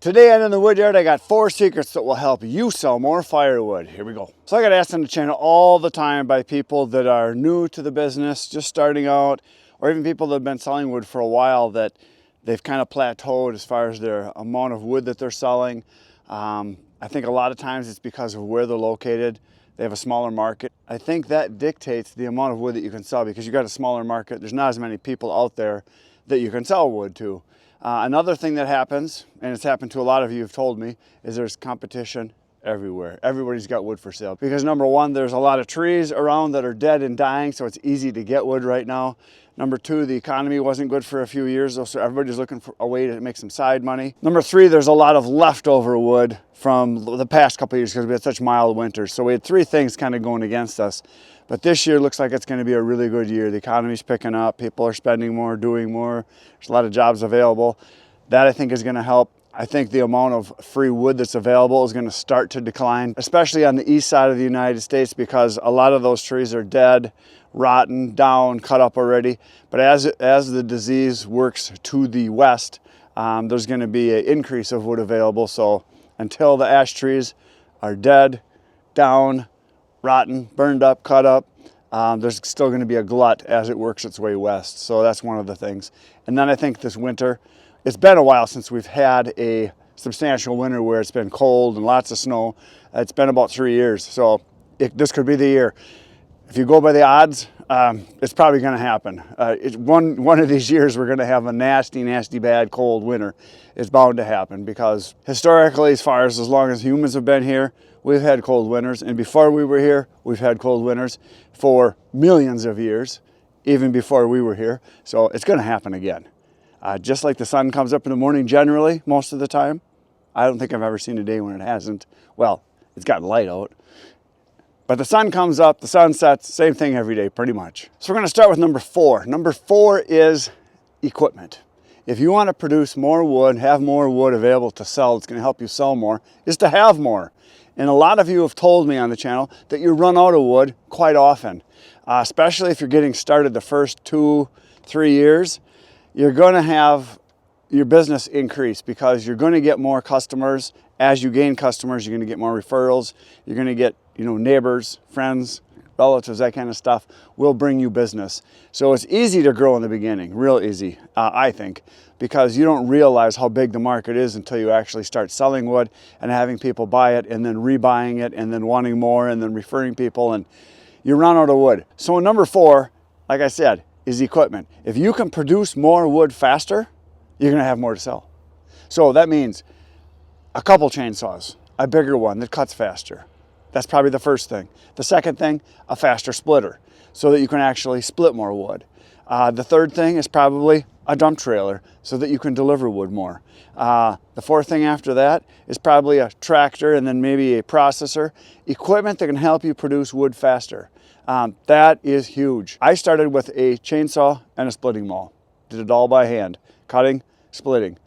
Today out in the wood yard, I got 4 secrets that will help you sell more firewood. Here we go. So I get asked on the channel all the time by people that are new to the business, just starting out, or even people that have been selling wood for a while that they've kind of plateaued as far as their amount of wood that they're selling. I think a lot of times it's because of where they're located. They have a smaller market. I think that dictates the amount of wood that you can sell because you got a smaller market. There's not as many people out there that you can sell wood to. Another thing that happens, and it's happened to a lot of you have told me, is there's competition everywhere. Everybody's got wood for sale. Because number one, there's a lot of trees around that are dead and dying, so it's easy to get wood right now. Number two, the economy wasn't good for a few years, so everybody's looking for a way to make some side money. Number three, there's a lot of leftover wood from the past couple of years because we had such mild winters. So we had 3 things kind of going against us. But this year looks like it's going to be a really good year. The economy's picking up, people are spending more, doing more. There's a lot of jobs available. That I think is going to help. I think the amount of free wood that's available is going to start to decline, especially on the east side of the United States because a lot of those trees are dead, rotten, down, cut up already. But as the disease works to the west, there's going to be an increase of wood available. So until the ash trees are dead, down, rotten, burned up, cut up, there's still going to be a glut as it works its way west. So that's one of the things. And then I think this winter, it's been a while since we've had a substantial winter where it's been cold and lots of snow. It's been about 3 years. So this could be the year. If you go by the odds, it's probably going to happen. One of these years we're going to have a nasty, nasty, bad cold winter. It's bound to happen because historically, as long as humans have been here, we've had cold winters. And before we were here, we've had cold winters for millions of years, even before we were here. So it's going to happen again. Just like the sun comes up in the morning generally, most of the time. I don't think I've ever seen a day when it hasn't. Well, it's gotten light out. But the sun comes up, the sun sets, same thing every day, pretty much. So we're going to start with number 4. Number 4 is equipment. If you want to produce more wood, have more wood available to sell, it's going to help you sell more, is to have more. And a lot of you have told me on the channel that you run out of wood quite often, especially if you're getting started the first 2-3 years. You're going to have your business increase because you're going to get more customers. As you gain customers, you're going to get more referrals. You're going to get, neighbors, friends, relatives, that kind of stuff will bring you business. So it's easy to grow in the beginning, real easy, I think, because you don't realize how big the market is until you actually start selling wood and having people buy it and then rebuying it and then wanting more and then referring people, and you run out of wood. So number 4, like I said, is equipment. If you can produce more wood faster, you're going to have more to sell. So that means a couple chainsaws, a bigger one that cuts faster. That's probably the first thing. The second thing, a faster splitter so that you can actually split more wood. The third thing is probably a dump trailer so that you can deliver wood more. The fourth thing after that is probably a tractor and then maybe a processor. Equipment that can help you produce wood faster. That is huge. I started with a chainsaw and a splitting maul. Did it all by hand, cutting, splitting.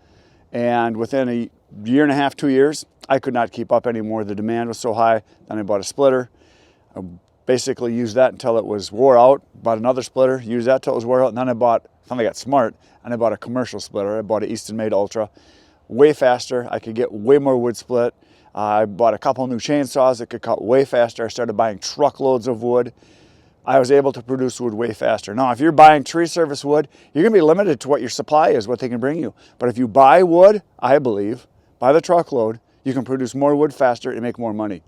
And within a year and a half, 2 years, I could not keep up anymore. The demand was so high. Then I bought a splitter. I basically used that until it was wore out. Bought another splitter, used that until it was wore out. And then I finally got smart, and I bought a commercial splitter. I bought an Easton Made Ultra. Way faster. I could get way more wood split. I bought a couple new chainsaws that could cut way faster. I started buying truckloads of wood. I was able to produce wood way faster. Now, if you're buying tree service wood, you're going to be limited to what your supply is, what they can bring you. But if you buy wood, I believe, by the truckload, you can produce more wood faster and make more money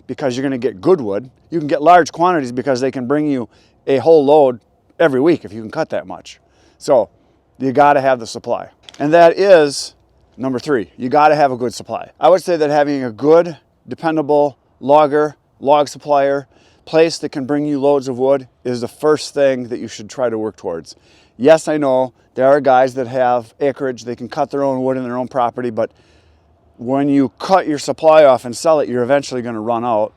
because you're going to get good wood. You can get large quantities because they can bring you a whole load every week if you can cut that much. So you got to have the supply. And that is number 3. You got to have a good supply. I would say that having a good, dependable log supplier, place that can bring you loads of wood is the first thing that you should try to work towards. Yes, I know there are guys that have acreage, they can cut their own wood in their own property, but when you cut your supply off and sell it, you're eventually going to run out.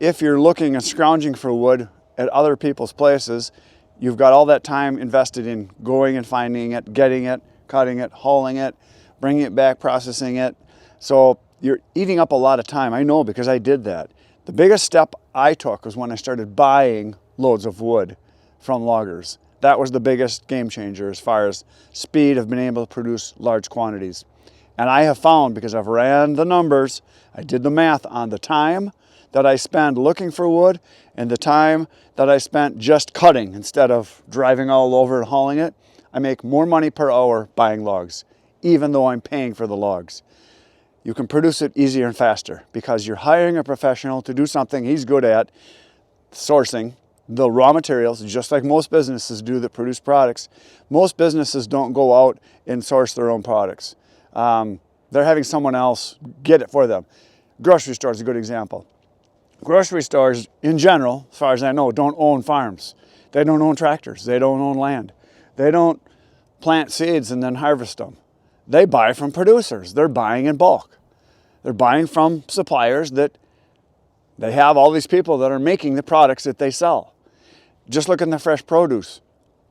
If you're looking and scrounging for wood at other people's places, you've got all that time invested in going and finding it, getting it, cutting it, hauling it, bringing it back, processing it. So you're eating up a lot of time. I know because I did that. The biggest step I took was when I started buying loads of wood from loggers. That was the biggest game changer as far as speed of being able to produce large quantities. And I have found, because I've ran the numbers, I did the math on the time that I spend looking for wood and the time that I spent just cutting instead of driving all over and hauling it, I make more money per hour buying logs, even though I'm paying for the logs. You can produce it easier and faster because you're hiring a professional to do something he's good at, sourcing the raw materials, just like most businesses do that produce products. Most businesses don't go out and source their own products. They're having someone else get it for them. Grocery stores is a good example. Grocery stores, in general, as far as I know, don't own farms. They don't own tractors. They don't own land. They don't plant seeds and then harvest them. They buy from producers. They're buying in bulk. They're buying from suppliers that they have all these people that are making the products that they sell. Just look at the fresh produce,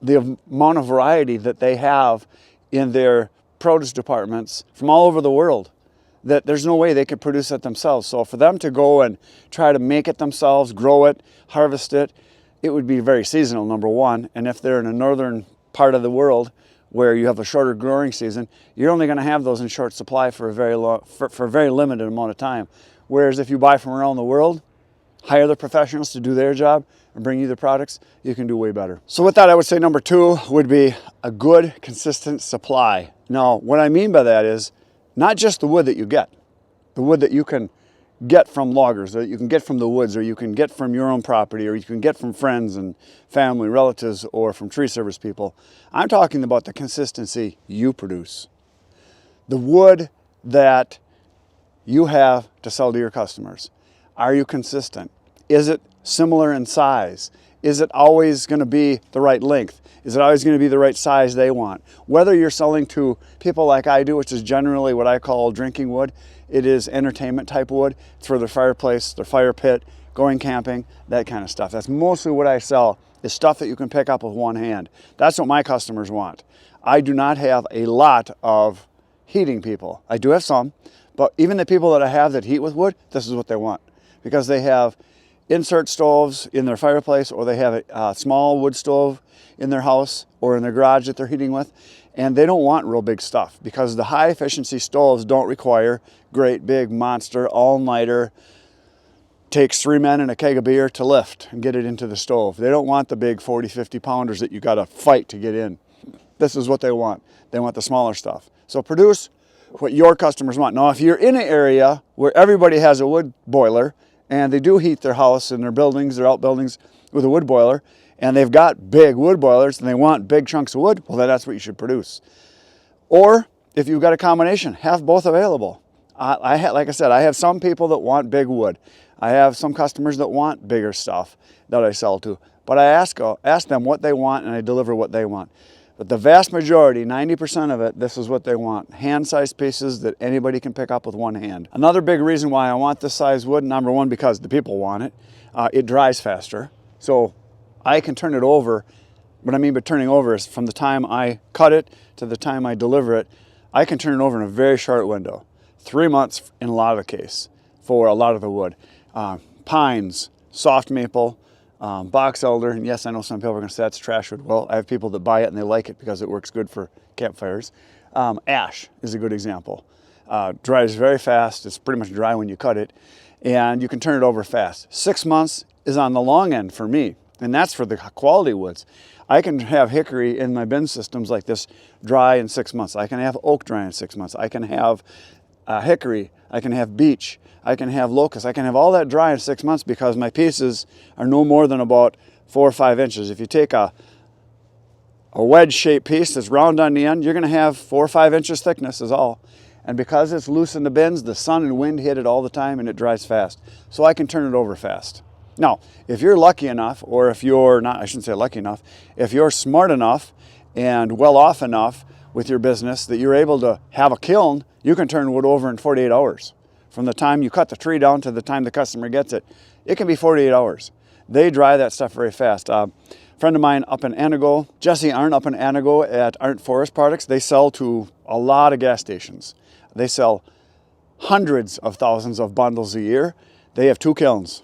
the amount of variety that they have in their produce departments from all over the world, that there's no way they could produce it themselves. So for them to go and try to make it themselves, grow it, harvest it, it would be very seasonal, number one. And if they're in a northern part of the world where you have a shorter growing season, you're only going to have those in short supply for a very limited amount of time. Whereas if you buy from around the world, hire the professionals to do their job and bring you the products, you can do way better. So with that, I would say number two would be a good, consistent supply. Now, what I mean by that is not just the wood that you get, the wood that you can get from loggers, that you can get from the woods, or you can get from your own property, or you can get from friends and family, relatives, or from tree service people. I'm talking about the consistency you produce. The wood that you have to sell to your customers. Are you consistent? Is it similar in size? Is it always going to be the right length? Is it always going to be the right size they want? Whether you're selling to people like I do, which is generally what I call drinking wood, it is entertainment type wood. It's for their fireplace, their fire pit, going camping, that kind of stuff. That's mostly what I sell, is stuff that you can pick up with one hand. That's what my customers want. I do not have a lot of heating people. I do have some, but even the people that I have that heat with wood, this is what they want. Because they have insert stoves in their fireplace, or they have a small wood stove in their house or in their garage that they're heating with, and they don't want real big stuff because the high efficiency stoves don't require great big monster all-nighter, takes 3 men and a keg of beer to lift and get it into the stove. They don't want the big 40, 50 pounders that you got to fight to get in. This is what they want. They want the smaller stuff. So produce what your customers want. Now, if you're in an area where everybody has a wood boiler, and they do heat their house and their buildings, their outbuildings, with a wood boiler, and they've got big wood boilers and they want big chunks of wood, well, then that's what you should produce. Or if you've got a combination, have both available. Like I said, I have some people that want big wood. I have some customers that want bigger stuff that I sell to. But I ask them what they want, and I deliver what they want. But the vast majority, 90% of it, this is what they want. Hand-sized pieces that anybody can pick up with one hand. Another big reason why I want this size wood, number one, because the people want it. It dries faster. So I can turn it over. What I mean by turning over is from the time I cut it to the time I deliver it, I can turn it over in a very short window. 3 months in a lot of the case for a lot of the wood. Pines, soft maple, box elder, and yes, I know some people are going to say that's trash wood. Well, I have people that buy it and they like it because it works good for campfires. Ash is a good example. Dries very fast. It's pretty much dry when you cut it, and you can turn it over fast. 6 months is on the long end for me, and that's for the quality woods. I can have hickory in my bin systems like this dry in 6 months. I can have oak dry in 6 months. I can have hickory. I can have beech. I can have locust. I can have all that dry in 6 months because my pieces are no more than about 4 or 5 inches. If you take a wedge-shaped piece that's round on the end, you're going to have 4 or 5 inches thickness is all. And because it's loose in the bins, the sun and wind hit it all the time and it dries fast. So I can turn it over fast. Now, if you're lucky enough, or if you're not, I shouldn't say lucky enough, if you're smart enough and well off enough with your business that you're able to have a kiln, you can turn wood over in 48 hours. From the time you cut the tree down to the time the customer gets it, it can be 48 hours. They dry that stuff very fast. A friend of mine up in Anago, Jesse Arndt up in Anago at Arndt Forest Products, they sell to a lot of gas stations. They sell hundreds of thousands of bundles a year. They have 2 kilns.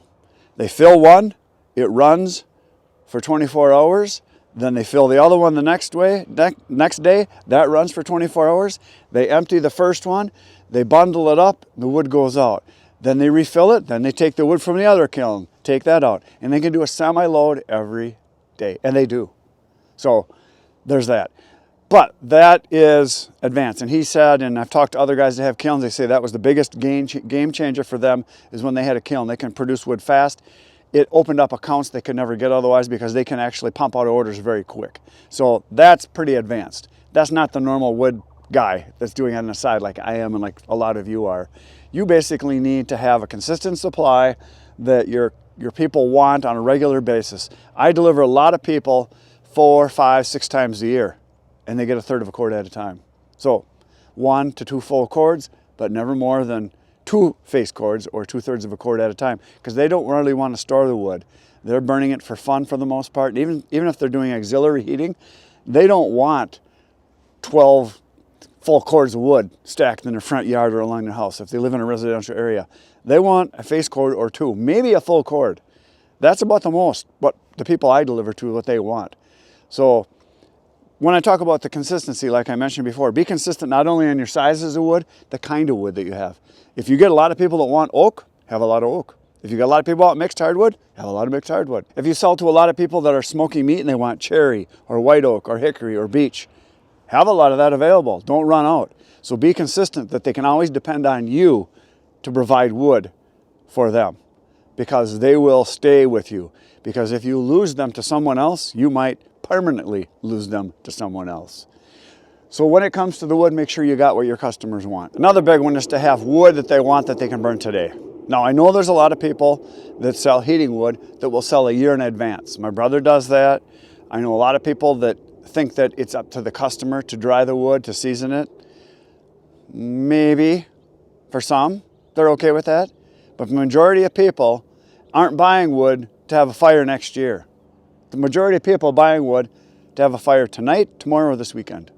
They fill one, it runs for 24 hours. Then they fill the other one the next day. That runs for 24 hours. They empty the first one. They bundle it up. The wood goes out. Then they refill it. Then they take the wood from the other kiln, take that out. And they can do a semi-load every day. And they do. So there's that. But that is advanced. And he said, and I've talked to other guys that have kilns, they say that was the biggest game changer for them is when they had a kiln. They can produce wood fast. It opened up accounts they could never get otherwise because they can actually pump out orders very quick. So that's pretty advanced. That's not the normal wood guy that's doing it on the side like I am and like a lot of you are. You basically need to have a consistent supply that your people want on a regular basis. I deliver a lot of people 4, 5, 6 times a year, and they get 1/3 of a cord at a time. So 1 to 2 full cords, but never more than 2 face cords or 2/3 of a cord at a time, because they don't really want to store the wood. They're burning it for fun for the most part. And even if they're doing auxiliary heating, they don't want 12 full cords of wood stacked in their front yard or along their house. If they live in a residential area, they want a face cord or 2, maybe a full cord. That's about the most what the people I deliver to, what they want. So when I talk about the consistency, like I mentioned before, be consistent not only on your sizes of wood, the kind of wood that you have. If you get a lot of people that want oak, have a lot of oak. If you got a lot of people that want mixed hardwood, have a lot of mixed hardwood. If you sell to a lot of people that are smoking meat and they want cherry or white oak or hickory or beech, have a lot of that available. Don't run out. So be consistent that they can always depend on you to provide wood for them, because they will stay with you. Because if you lose them to someone else, you might permanently lose them to someone else. So when it comes to the wood, make sure you got what your customers want. Another big one is to have wood that they want that they can burn today. Now, I know there's a lot of people that sell heating wood that will sell a year in advance. My brother does that. I know a lot of people that think that it's up to the customer to dry the wood, to season it. Maybe for some, they're okay with that. But the majority of people aren't buying wood to have a fire next year. The majority of people are buying wood to have a fire tonight, tomorrow, or this weekend.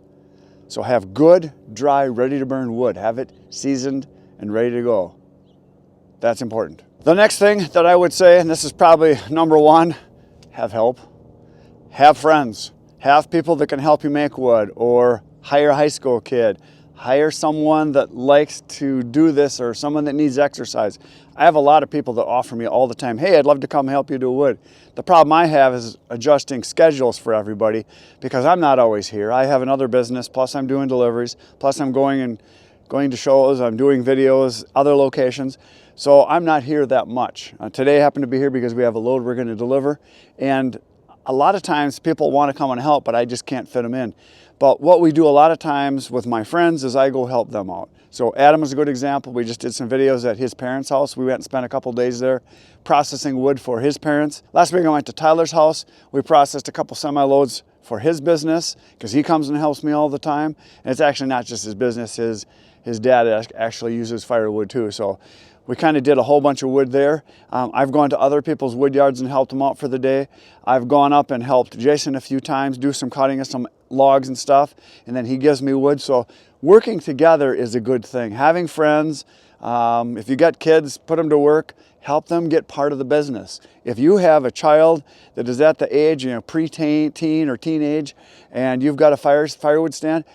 So have good, dry, ready to burn wood. Have it seasoned and ready to go. That's important. The next thing that I would say, and this is probably number 1, have help. Have friends. Have people that can help you make wood, or hire a high school kid. Hire someone that likes to do this, or someone that needs exercise. I have a lot of people that offer me all the time, hey, I'd love to come help you do wood. The problem I have is adjusting schedules for everybody, because I'm not always here. I have another business, plus I'm doing deliveries, plus I'm going to shows, I'm doing videos, other locations. So I'm not here that much. Today I happen to be here because we have a load we're going to deliver. And a lot of times people want to come and help, but I just can't fit them in. But what we do a lot of times with my friends is I go help them out. So Adam is a good example. We just did some videos at his parents' house. We went and spent a couple days there processing wood for his parents. Last week I went to Tyler's house. We processed a couple semi-loads for his business, because he comes and helps me all the time. And it's actually not just his business. His dad actually uses firewood too. So we kind of did a whole bunch of wood there. I've gone to other people's wood yards and helped them out for the day. I've gone up and helped Jason a few times do some cutting of some logs and stuff, and then he gives me wood. So working together is a good thing. Having friends, if you got kids, put them to work, help them get part of the business. If you have a child that is at the age, pre-teen or teenage, and you've got a firewood stand,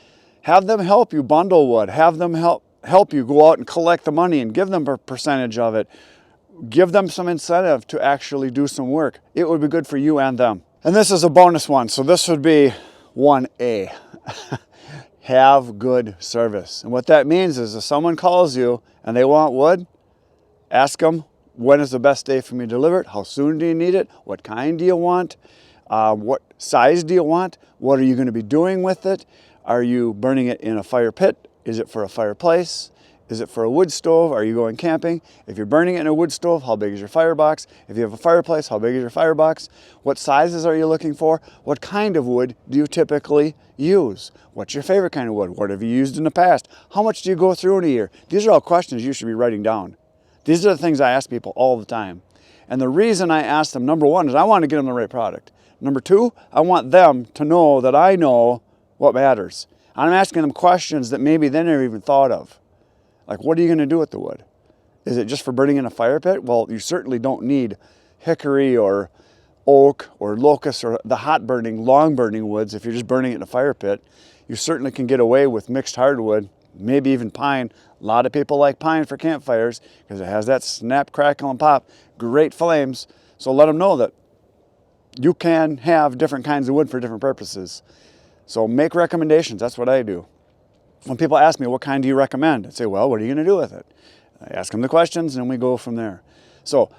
have them help you bundle wood. Have them help you go out and collect the money and give them a percentage of it. Give them some incentive to actually do some work. It would be good for you and them. And this is a bonus one. So this would be 1A. Have good service. And what that means is if someone calls you and they want wood, ask them, when is the best day for me to deliver it? How soon do you need it? What kind do you want? What size do you want? What are you going to be doing with it? Are you burning it in a fire pit? Is it for a fireplace? Is it for a wood stove? Are you going camping? If you're burning it in a wood stove, how big is your firebox? If you have a fireplace, how big is your firebox? What sizes are you looking for? What kind of wood do you typically use? What's your favorite kind of wood? What have you used in the past? How much do you go through in a year? These are all questions you should be writing down. These are the things I ask people all the time. And the reason I ask them, number 1, is I want to get them the right product. Number 2, I want them to know that I know what matters. I'm asking them questions that maybe they never even thought of. Like, what are you going to do with the wood? Is it just for burning in a fire pit? Well, you certainly don't need hickory or oak or locust or the hot burning, long burning woods. If you're just burning it in a fire pit, you certainly can get away with mixed hardwood, maybe even pine. A lot of people like pine for campfires because it has that snap, crackle, and pop, great flames. So let them know that you can have different kinds of wood for different purposes. So make recommendations, that's what I do. When people ask me, what kind do you recommend? I say, well, what are you gonna do with it? I ask them the questions and we go from there. So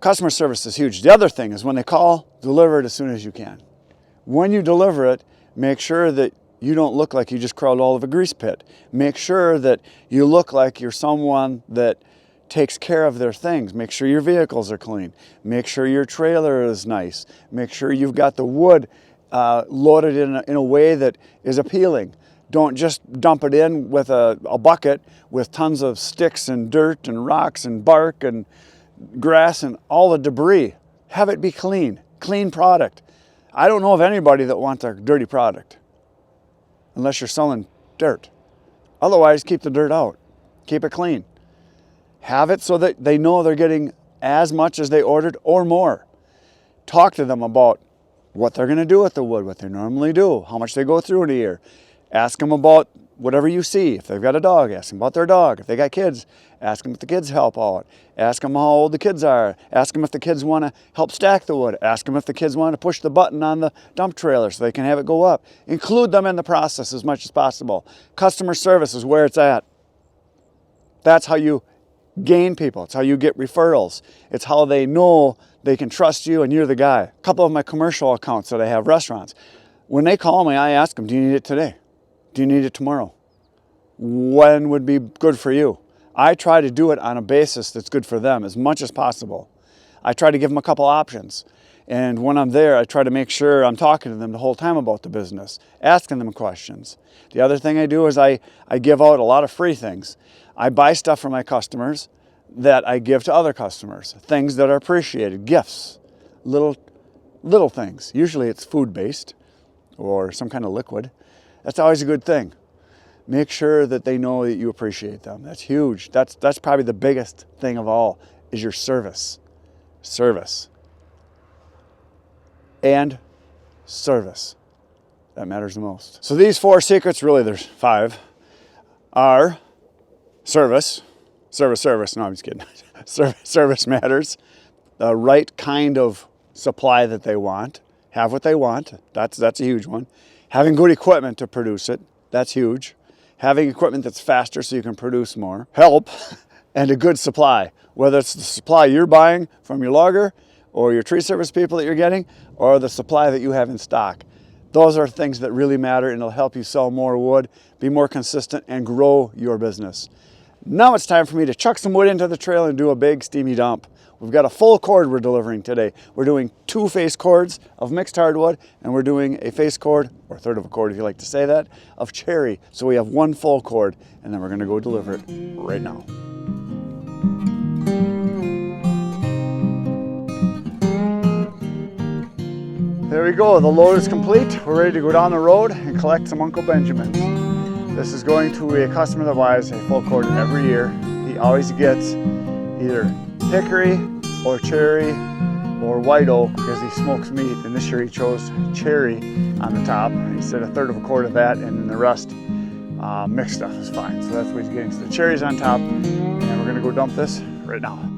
customer service is huge. The other thing is when they call, deliver it as soon as you can. When you deliver it, make sure that you don't look like you just crawled all of a grease pit. Make sure that you look like you're someone that takes care of their things. Make sure your vehicles are clean. Make sure your trailer is nice. Make sure you've got the wood loaded in a way that is appealing. Don't just dump it in with a bucket with tons of sticks and dirt and rocks and bark and grass and all the debris. Have it be clean, clean product. I don't know of anybody that wants a dirty product unless you're selling dirt. Otherwise, keep the dirt out. Keep it clean. Have it so that they know they're getting as much as they ordered or more. Talk to them about what they're gonna do with the wood, what they normally do, how much they go through in a year. Ask them about whatever you see. If they've got a dog, ask them about their dog. If they got kids, ask them if the kids help out. Ask them how old the kids are. Ask them if the kids want to help stack the wood. Ask them if the kids want to push the button on the dump trailer so they can have it go up. Include them in the process as much as possible. Customer service is where it's at. That's how you gain people. It's how you get referrals. It's how they know they can trust you and you're the guy. A couple of my commercial accounts that I have, restaurants, when they call me, I ask them, do you need it today? Do you need it tomorrow? When would be good for you? I try to do it on a basis that's good for them as much as possible. I try to give them a couple options. And when I'm there, I try to make sure I'm talking to them the whole time about the business, asking them questions. The other thing I do is I give out a lot of free things. I buy stuff from my customers that I give to other customers, things that are appreciated, gifts, little things. Usually it's food-based or some kind of liquid. That's always a good thing. Make sure that they know that you appreciate them. That's huge. That's probably the biggest thing of all is your service. Service. And service. That matters the most. So these 4 secrets, really there's 5, are service. Service. No, I'm just kidding. Service matters. The right kind of supply that they want. Have what they want. That's a huge one. Having good equipment to produce it, that's huge. Having equipment that's faster so you can produce more. Help and a good supply. Whether it's the supply you're buying from your logger or your tree service people that you're getting or the supply that you have in stock. Those are things that really matter and it'll help you sell more wood, be more consistent, and grow your business. Now it's time for me to chuck some wood into the trailer and do a big steamy dump. We've got a full cord we're delivering today. We're doing 2 face cords of mixed hardwood, and we're doing a face cord, or a third of a cord if you like to say that, of cherry. So we have 1 full cord, and then we're gonna go deliver it right now. There we go, the load is complete. We're ready to go down the road and collect some Uncle Benjamins. This is going to a customer that buys a full cord every year. He always gets either hickory or cherry or white oak because he smokes meat, and this year he chose cherry on the top. He said a third of a cord of that, and then the rest mixed stuff is fine. So that's what he's getting. So the cherry's on top, and we're gonna go dump this right now.